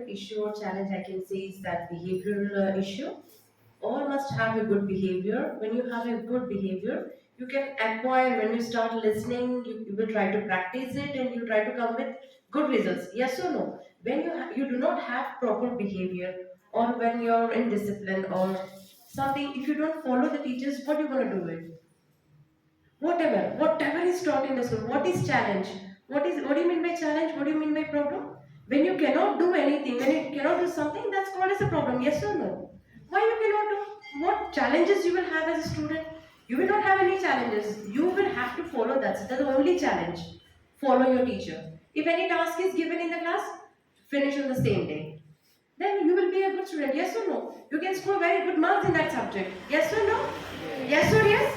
issue or challenge I can say is that behavioral issue. All must have a good behavior. When you have a good behavior, you can acquire. When you start listening, you will try to practice it and you try to come with good results. Yes or no? When you do not have proper behavior, or when you're in discipline or something, if you don't follow the teachers, what you gonna do with? Whatever is taught in the school. What is challenge? What do you mean by challenge? What do you mean by problem? When you cannot do anything, when you cannot do something, that's called as a problem. Yes or no? Why you cannot do? What challenges you will have as a student? You will not have any challenges. You will have to follow that. That's the only challenge. Follow your teacher. If any task is given in the class, finish on the same day. Then you will be a good student. Yes or no? You can score very good marks in that subject. Yes or no? Yes or yes?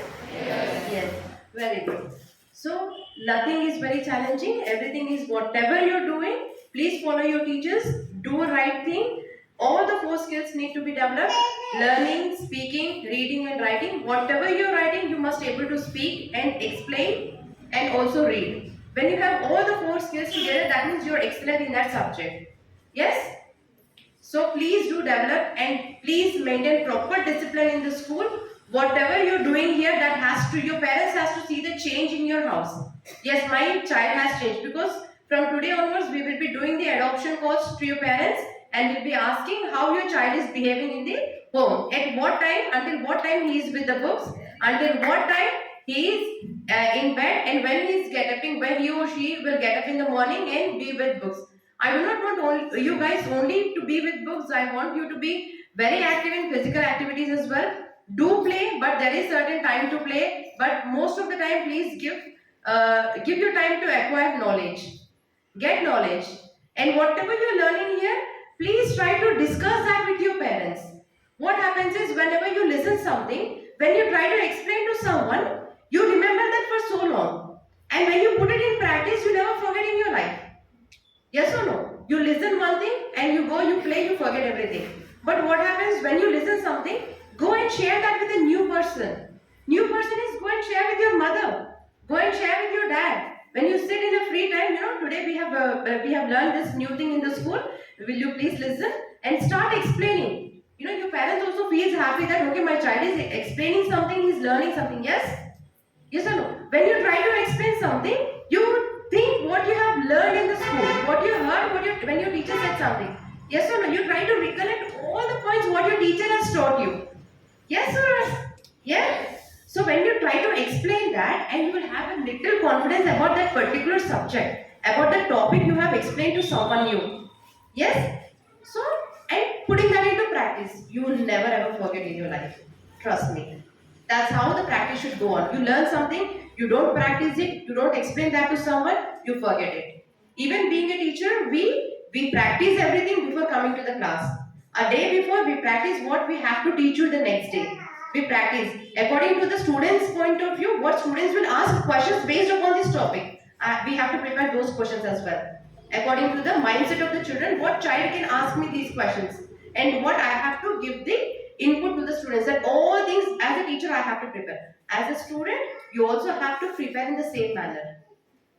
Yes. Very good. So nothing is very challenging. Everything is whatever you're doing. Please follow your teachers. Do a right thing. All the four skills need to be developed: learning, speaking, reading, and writing. Whatever you're writing, you must be able to speak and explain and also read. When you have all the four skills together, that means you're excellent in that subject. Yes? So please do develop and please maintain proper discipline in the school. Whatever you're doing here, that has to, your parents has to see the change in your house. Yes, my child has changed, because from today onwards we will be doing the adoption calls to your parents and we'll be asking how your child is behaving in the home. At what time, until what time he is with the books, until what time he is in bed, and when he is getting, when he or she will get up in the morning and be with books. I do not want you guys only to be with books. I want you to be very active in physical activities as well. Do play, but there is certain time to play. But most of the time, please give your time to acquire knowledge, get knowledge, and whatever you are learning here, please try to discuss that with your parents. What happens is, whenever you listen something, when you try to explain to someone, you remember that for so long, and when you put it in practice, you never forget in your life. Yes or no? You listen one thing and you go, you play, you forget everything. But what happens when you listen something? Go and share that with a new person. New person is go and share with your mother. Go and share with your dad. When you sit in a free time, today we have learned this new thing in the school. Will you please listen and start explaining? Your parents also feels happy that okay, my child is explaining something, he's learning something. Yes. Yes or no? When you try to explain something, you think what you have learned in the school, what you heard, when your teacher said something. Yes or no? You try to recollect all the points what your teacher has taught you. Yes or yes? So when you try to explain that, and you will have a little confidence about that particular subject, about the topic you have explained to someone new. Yes? So, and putting that into practice, you will never ever forget in your life. Trust me. That's how the practice should go on. You learn something, you don't practice it, you don't explain that to someone, you forget it. Even being a teacher, we practice everything before coming to the class. A day before, we practice what we have to teach you the next day. We practice according to the students' point of view. What students will ask questions based upon this topic. We have to prepare those questions as well. According to the mindset of the children, what child can ask me these questions, and what I have to give the input to the students. That all things as a teacher I have to prepare. As a student, you also have to prepare in the same manner.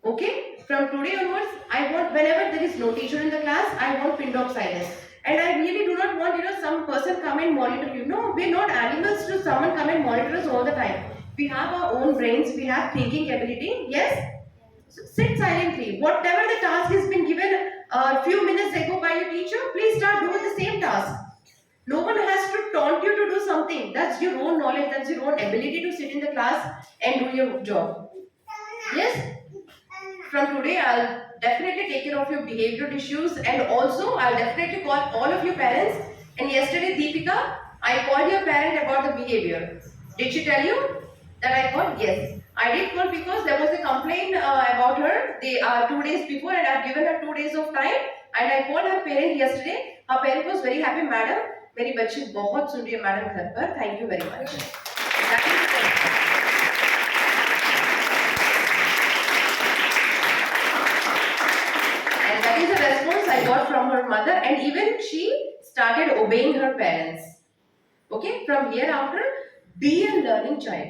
Okay? From today onwards, I want, whenever there is no teacher in the class, I want pin drop silence. And I really do not want, some person come and monitor you. No, we're not animals to someone come and monitor us all the time. We have our own brains, we have thinking ability. Yes? So sit silently. Whatever the task has been given a few minutes ago by your teacher, please start doing the same task. No one has to taunt you to do something. That's your own knowledge, that's your own ability to sit in the class and do your job. Yes? From today, I'll definitely take care of your behavioral issues, and also I'll definitely call all of your parents. And yesterday, Deepika, I called your parent about the behavior. Did she tell you that I called? Yes. I did call because there was a complaint about her 2 days before, and I've given her 2 days of time. And I called her parent yesterday. Her parent was very happy, madam. मेरी बच्ची बहुत सुन रही है madam घर पर. Thank you very much. And that is the response I got from her mother, and even she started obeying her parents. Okay, from here after, be a learning child.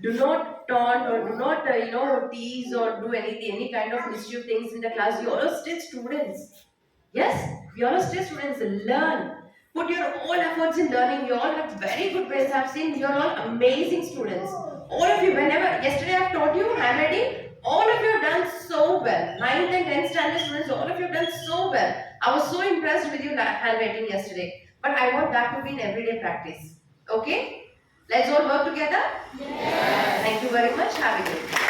Do not taunt or do not tease or do any kind of mischief things in the class. You are still students. Yes. Fearless State students, learn. Put your all efforts in learning. You all have very good grades. I've seen you're all amazing students. All of you, whenever, yesterday I've taught you handwriting, all of you have done so well. 9th and 10th standard students, all of you have done so well. I was so impressed with your handwriting yesterday. But I want that to be in everyday practice. Okay? Let's all work together? Yes. Thank you very much. Have a good day.